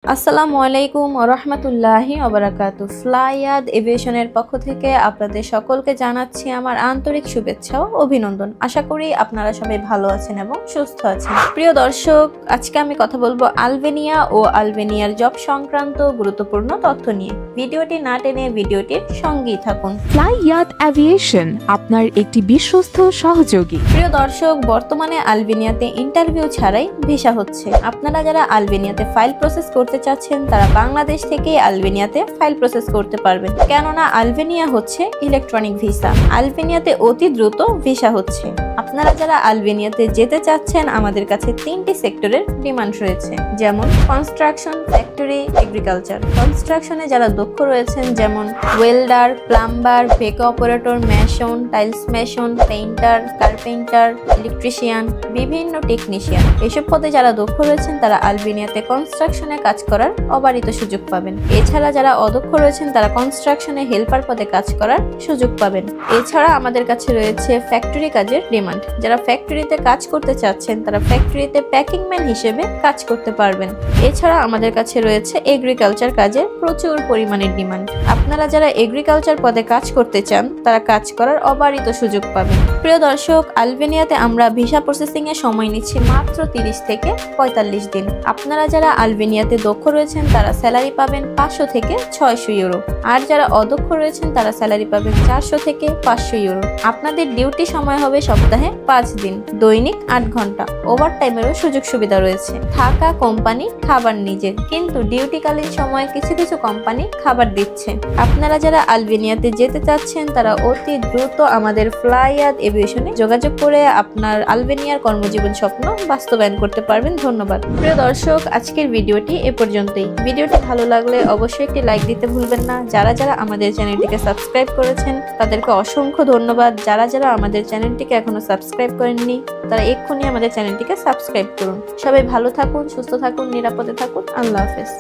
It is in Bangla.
আসসালামু আলাইকুম ওয়া রাহমাতুল্লাহি ওয়া বারাকাতুহু। ফ্লাইয়াদ এভিয়েশনের পক্ষ থেকে আপনাদের সকলকে জানাচ্ছি আমার আন্তরিক শুভেচ্ছা ও অভিনন্দন। আশা করি আপনারা সবাই ভালো আছেন এবং সুস্থ আছেন। প্রিয় দর্শক, আজকে আমি কথা বলবো আলবেনিয়া ও আলবেনিয়ার জব সংক্রান্ত গুরুত্বপূর্ণ তথ্য নিয়ে। ভিডিওটি না টেনে ভিডিওটির সঙ্গেই থাকুন। ফ্লাইয়াদ এভিয়েশন আপনার একটি বিশ্বস্ত সহযোগী। প্রিয় দর্শক, বর্তমানে আলবেনিয়াতে ইন্টারভিউ ছাড়াই ভিসা হচ্ছে। আপনারা যারা আলবেনিয়াতে ফাইল প্রসেস করতে চাচ্ছেন তারা বাংলাদেশ থেকে আলবেনিয়াতে ফাইল প্রসেস করতে পারবেন, কেননা আলবেনিয়া হচ্ছে ইলেকট্রনিক ভিসা। আলবেনিয়াতে অতি দ্রুত ভিসা হচ্ছে। আপনারা যারা আলবেনিয়াতে যেতে চাচ্ছেন, আমাদের কাছে 3টি সেক্টরের ডিমান্ড রয়েছে, যেমন কনস্ট্রাকশন, ফ্যাক্টরি, এগ্রিকালচার। কনস্ট্রাকশনে যারা দক্ষ রয়েছেন, যেমন ওয়েল্ডার, প্লাম্বার, ভেকো operator, mason, tiles mason, painter, carpenter, electrician, বিভিন্ন টেকনিশিয়ান, এসব পদে যারা দক্ষ রয়েছেন তারা আলবেনিয়াতে কনস্ট্রাকশনে কাজ করার অবারিত সুযোগ পাবেন। এছাড়া যারা অদক্ষ রয়েছেন তারা কনস্ট্রাকশনে হেল্পার পদে কাজ করার সুযোগ পাবেন। এছাড়া আমাদের কাছে রয়েছে ফ্যাক্টরি কাজের ডিমান্ড। যারা ফ্যাক্টরিতে কাজ করতে চাচ্ছেন তারা ফ্যাক্টরিতে প্যাকিং ম্যান হিসেবে কাজ করতে পারবেন। এছাড়া আমাদের কাছে রয়েছে এগ্রিকালচার কাজের প্রচুর পরিমাণের ডিমান্ড। আপনারা যারা এগ্রিকালচার পদে কাজ করতে চান তারা কাজ করার অবারিত সুযোগ পাবেন। প্রিয় দর্শক, আলবেনিয়াতে আমরা ভিসা প্রসেসিং এর সময় নিচ্ছি মাত্র 30 থেকে 45 দিন। আপনারা যারা আলবেনিয়াতে দক্ষ রয়েছেন তারা স্যালারি পাবেন 500 থেকে 600 ইউরো, আর যারা অদক্ষ রয়েছেন তারা স্যালারি পাবেন 400 থেকে 500 ইউরো। আপনাদের ডিউটি সময় হবে সপ্তাহে 5 দিন, দৈনিক 8 ঘন্টা। ওভারটাইমেরও সুযোগ সুবিধা রয়েছে। থাকা কোম্পানি, খাবার নিজের, কিন্তু ডিউটিকালীন সময়ে কিছু কিছু কোম্পানি খাবার দিচ্ছে। আপনারা যারা আলবেনিয়াতে যেতে চাচ্ছেন তারা অতি দ্রুত আমাদের ফ্লাইয়াদ এভিয়েশনে যোগাযোগ করে আপনার আলবেনিয়ার কর্মজীবন স্বপ্ন বাস্তবায়ন করতে পারবেন। ধন্যবাদ। প্রিয় দর্শক, আজকের ভিডিওটি এ পর্যন্তই। ভিডিওটি ভালো লাগলে অবশ্যই একটি লাইক দিতে ভুলবেন না। যারা যারা আমাদের চ্যানেলটিকে সাবস্ক্রাইব করেছেন তাদেরকে অসংখ্য ধন্যবাদ। যারা যারা আমাদের চ্যানেলটিকে এখনো সাবস্ক্রাইব করেননি তারা এক্ষুনি আমাদের চ্যানেলটিকে সাবস্ক্রাইব করুন। সবাই ভালো থাকুন, সুস্থ থাকুন, নিরাপদে থাকুন। আল্লাহ হাফেজ।